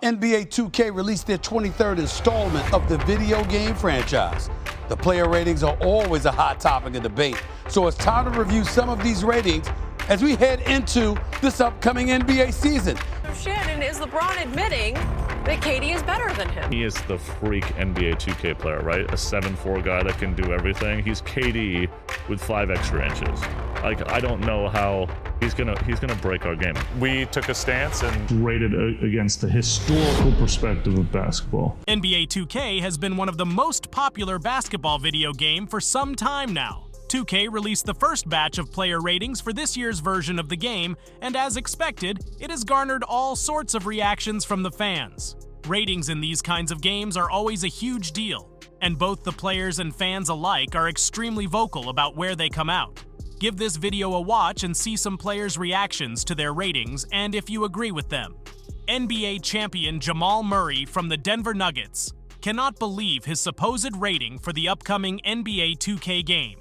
NBA 2K released their 23rd installment of the video game franchise. The player ratings are always a hot topic of debate, so it's time to review some of these ratings as we head into this upcoming NBA season. Shannon, is LeBron admitting that KD is better than him? He is the freak NBA 2K player, right? A 7'4" guy that can do everything. He's KD with 5 extra inches. Like, I don't know how he's gonna break our game. We took a stance and rated against the historical perspective of basketball. NBA 2K has been one of the most popular basketball video game for some time now. 2K released the first batch of player ratings for this year's version of the game, and as expected, it has garnered all sorts of reactions from the fans. Ratings in these kinds of games are always a huge deal, and both the players and fans alike are extremely vocal about where they come out. Give this video a watch and see some players' reactions to their ratings and if you agree with them. NBA champion Jamal Murray from the Denver Nuggets cannot believe his supposed rating for the upcoming NBA 2K game.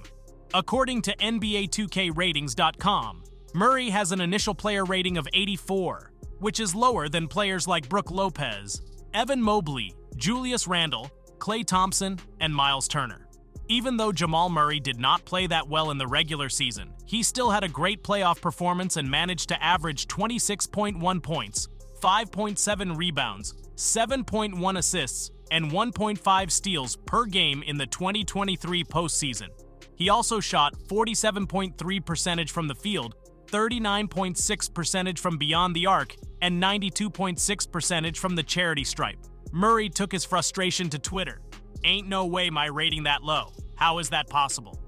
According to NBA2KRatings.com, Murray has an initial player rating of 84, which is lower than players like Brook Lopez, Evan Mobley, Julius Randle, Klay Thompson, and Miles Turner. Even though Jamal Murray did not play that well in the regular season, he still had a great playoff performance and managed to average 26.1 points, 5.7 rebounds, 7.1 assists, and 1.5 steals per game in the 2023 postseason. He also shot 47.3% from the field, 39.6% from beyond the arc, and 92.6% from the charity stripe. Murray took his frustration to Twitter. "Ain't no way my rating that low. How is that possible?"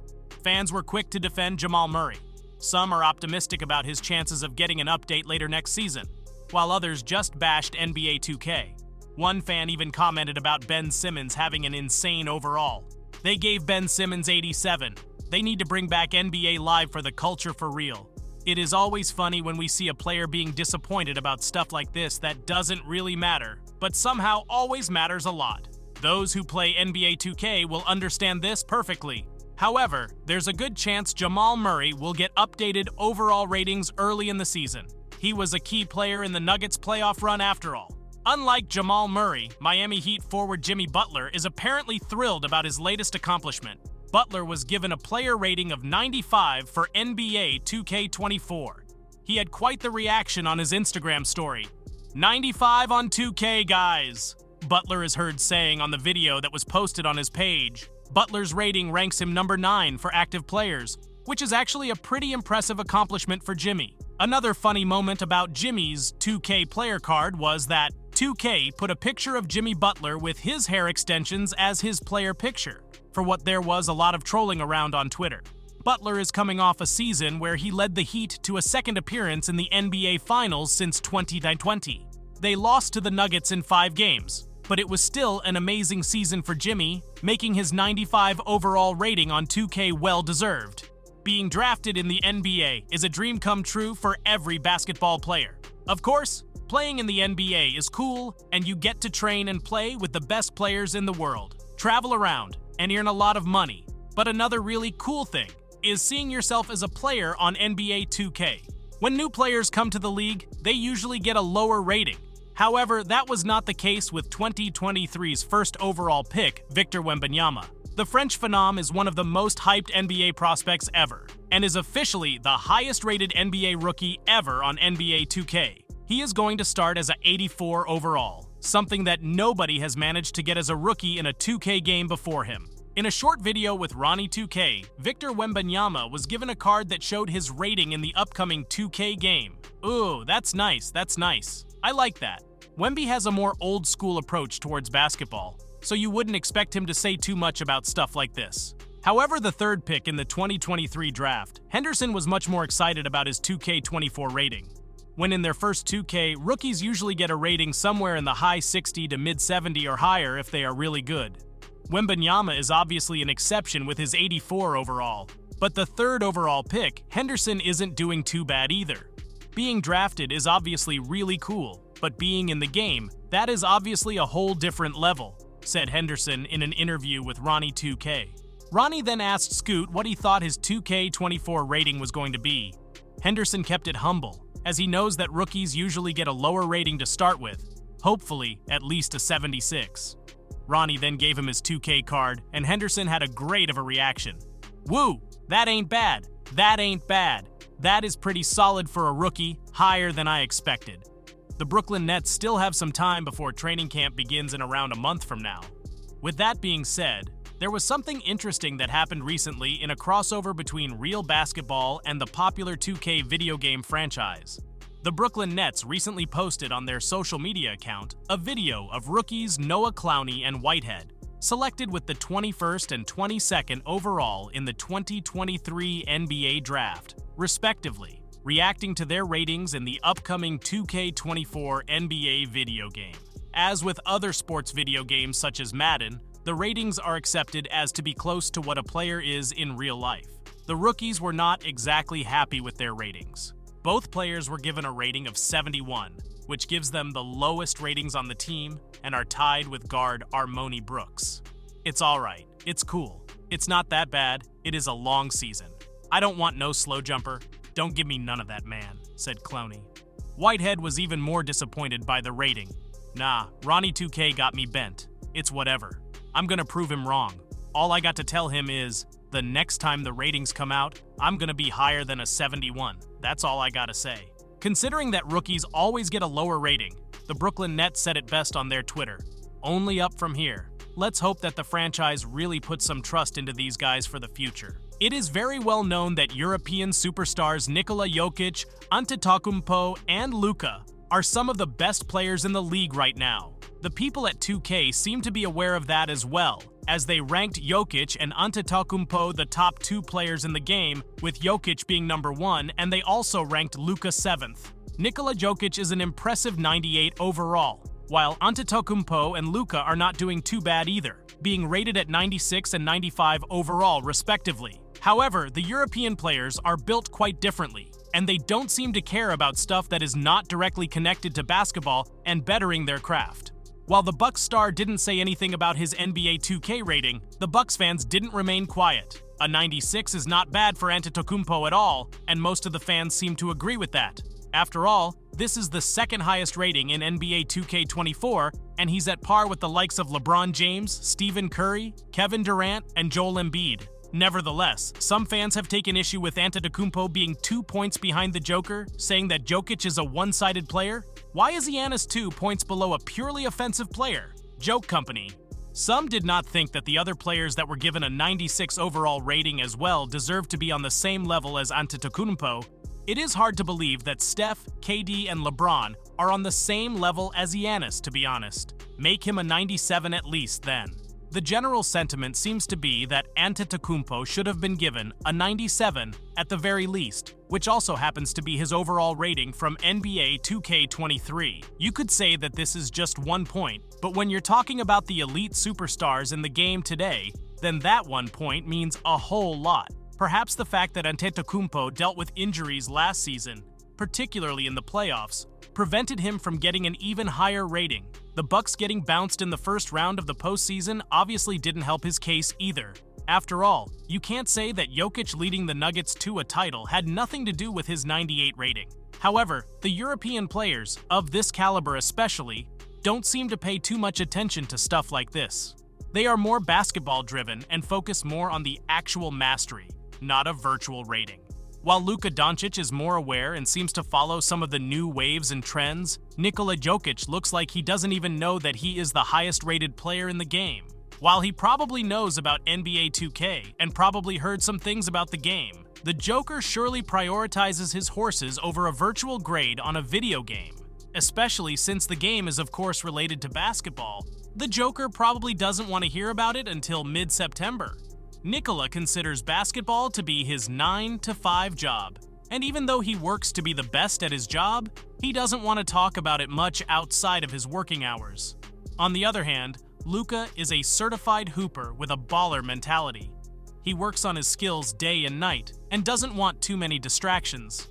Fans were quick to defend Jamal Murray. Some are optimistic about his chances of getting an update later next season, while others just bashed NBA 2K. One fan even commented about Ben Simmons having an insane overall. They gave Ben Simmons 87. They need to bring back NBA Live for the culture for real. It is always funny when we see a player being disappointed about stuff like this that doesn't really matter, but somehow always matters a lot. Those who play NBA 2K will understand this perfectly. However, there's a good chance Jamal Murray will get updated overall ratings early in the season. He was a key player in the Nuggets playoff run after all. Unlike Jamal Murray, Miami Heat forward Jimmy Butler is apparently thrilled about his latest accomplishment. Butler was given a player rating of 95 for NBA 2K24. He had quite the reaction on his Instagram story. 95 on 2K, guys, Butler is heard saying on the video that was posted on his page. Butler's rating ranks him number 9 for active players, which is actually a pretty impressive accomplishment for Jimmy. Another funny moment about Jimmy's 2K player card was that 2K put a picture of Jimmy Butler with his hair extensions as his player picture, for what there was a lot of trolling around on Twitter. Butler is coming off a season where he led the Heat to a second appearance in the NBA Finals since 2020. They lost to the Nuggets in 5 games, but it was still an amazing season for Jimmy, making his 95 overall rating on 2K well-deserved. Being drafted in the NBA is a dream come true for every basketball player. Of course, playing in the NBA is cool, and you get to train and play with the best players in the world, travel around, and earn a lot of money. But another really cool thing is seeing yourself as a player on NBA 2K. When new players come to the league, they usually get a lower rating. However, that was not the case with 2023's first overall pick, Victor Wembanyama. The French phenom is one of the most hyped NBA prospects ever, and is officially the highest-rated NBA rookie ever on NBA 2K. He is going to start as a 84 overall, something that nobody has managed to get as a rookie in a 2K game before him. In a short video with Ronnie 2K, Victor Wembanyama was given a card that showed his rating in the upcoming 2K game. Ooh, that's nice, that's nice. I like that. Wemby has a more old-school approach towards basketball, so you wouldn't expect him to say too much about stuff like this. However, the third pick in the 2023 draft, Henderson was much more excited about his 2K24 rating. When in their first 2K, rookies usually get a rating somewhere in the high 60 to mid 70 or higher if they are really good. Wembanyama is obviously an exception with his 84 overall, but the third overall pick, Henderson isn't doing too bad either. Being drafted is obviously really cool, but being in the game, that is obviously a whole different level, said Henderson in an interview with Ronnie 2K. Ronnie then asked Scoot what he thought his 2K24 rating was going to be. Henderson kept it humble, as he knows that rookies usually get a lower rating to start with. hopefully at least a 76. Ronnie then gave him his 2K card, and Henderson had a great of a reaction. Woo! That ain't bad. That ain't bad. That is pretty solid for a rookie, higher than I expected. The Brooklyn Nets still have some time before training camp begins in around a month from now. With that being said, there was something interesting that happened recently in a crossover between real basketball and the popular 2K video game franchise. The Brooklyn Nets recently posted on their social media account a video of rookies Noah Clowney and Whitehead, selected with the 21st and 22nd overall in the 2023 NBA Draft, respectively, reacting to their ratings in the upcoming 2K24 NBA video game. As with other sports video games such as Madden, the ratings are accepted as to be close to what a player is in real life. The rookies were not exactly happy with their ratings. Both players were given a rating of 71, which gives them the lowest ratings on the team and are tied with guard Armoni Brooks. It's alright, it's cool, it's not that bad, it is a long season. I don't want no slow jumper, don't give me none of that, man, said Clowney. Whitehead was even more disappointed by the rating. Nah, Ronnie 2K got me bent. It's whatever. I'm gonna prove him wrong. All I got to tell him is, the next time the ratings come out, I'm gonna be higher than a 71. That's all I gotta say. Considering that rookies always get a lower rating, the Brooklyn Nets said it best on their Twitter. Only up from here. Let's hope that the franchise really puts some trust into these guys for the future. It is very well known that European superstars Nikola Jokic, Antetokounmpo, and Luka are some of the best players in the league right now. The people at 2K seem to be aware of that as well, as they ranked Jokic and Antetokounmpo the top 2 players in the game, with Jokic being number 1, and they also ranked Luka 7th. Nikola Jokic is an impressive 98 overall, while Antetokounmpo and Luka are not doing too bad either, being rated at 96 and 95 overall respectively. However, the European players are built quite differently, and they don't seem to care about stuff that is not directly connected to basketball and bettering their craft. While the Bucks star didn't say anything about his NBA 2K rating, the Bucks fans didn't remain quiet. A 96 is not bad for Antetokounmpo at all, and most of the fans seem to agree with that. After all, this is the second highest rating in NBA 2K24, and he's at par with the likes of LeBron James, Stephen Curry, Kevin Durant, and Joel Embiid. Nevertheless, some fans have taken issue with Antetokounmpo being 2 points behind the Joker, saying that Jokic is a one-sided player. Why is Giannis 2 points below a purely offensive player? Joke company. Some did not think that the other players that were given a 96 overall rating as well deserved to be on the same level as Antetokounmpo. It is hard to believe that Steph, KD, and LeBron are on the same level as Giannis, to be honest. Make him a 97 at least, then. The general sentiment seems to be that Antetokounmpo should have been given a 97 at the very least, which also happens to be his overall rating from NBA 2K23. You could say that this is just 1 point, but when you're talking about the elite superstars in the game today, then that 1 point means a whole lot. Perhaps the fact that Antetokounmpo dealt with injuries last season, particularly in the playoffs, prevented him from getting an even higher rating. The Bucks getting bounced in the first round of the postseason obviously didn't help his case either. After all, you can't say that Jokic leading the Nuggets to a title had nothing to do with his 98 rating. However, the European players, of this caliber especially, don't seem to pay too much attention to stuff like this. They are more basketball-driven and focus more on the actual mastery, not a virtual rating. While Luka Doncic is more aware and seems to follow some of the new waves and trends, Nikola Jokic looks like he doesn't even know that he is the highest-rated player in the game. While he probably knows about NBA 2K and probably heard some things about the game, the Joker surely prioritizes his horses over a virtual grade on a video game. Especially since the game is of course related to basketball, the Joker probably doesn't want to hear about it until mid-September. Nikola considers basketball to be his 9-to-5 job, and even though he works to be the best at his job, he doesn't want to talk about it much outside of his working hours. On the other hand, Luka is a certified hooper with a baller mentality. He works on his skills day and night, and doesn't want too many distractions.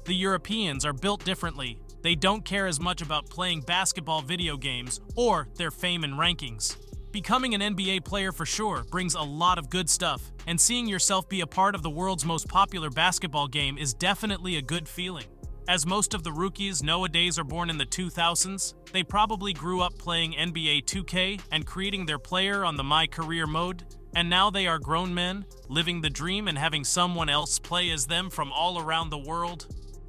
The Europeans are built differently. They don't care as much about playing basketball video games or their fame and rankings. Becoming an NBA player for sure brings a lot of good stuff, and seeing yourself be a part of the world's most popular basketball game is definitely a good feeling. As most of the rookies nowadays are born in the 2000s, they probably grew up playing NBA 2K and creating their player on the My Career mode, and now they are grown men, living the dream and having someone else play as them from all around the world.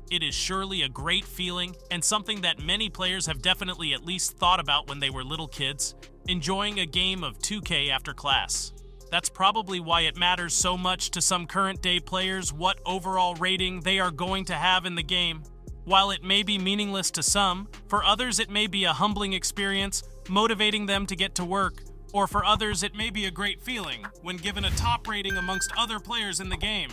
It is surely a great feeling and something that many players have definitely at least thought about when they were little kids, enjoying a game of 2K after class. That's probably why it matters so much to some current-day players what overall rating they are going to have in the game. While it may be meaningless to some, for others it may be a humbling experience, motivating them to get to work, or for others it may be a great feeling when given a top rating amongst other players in the game.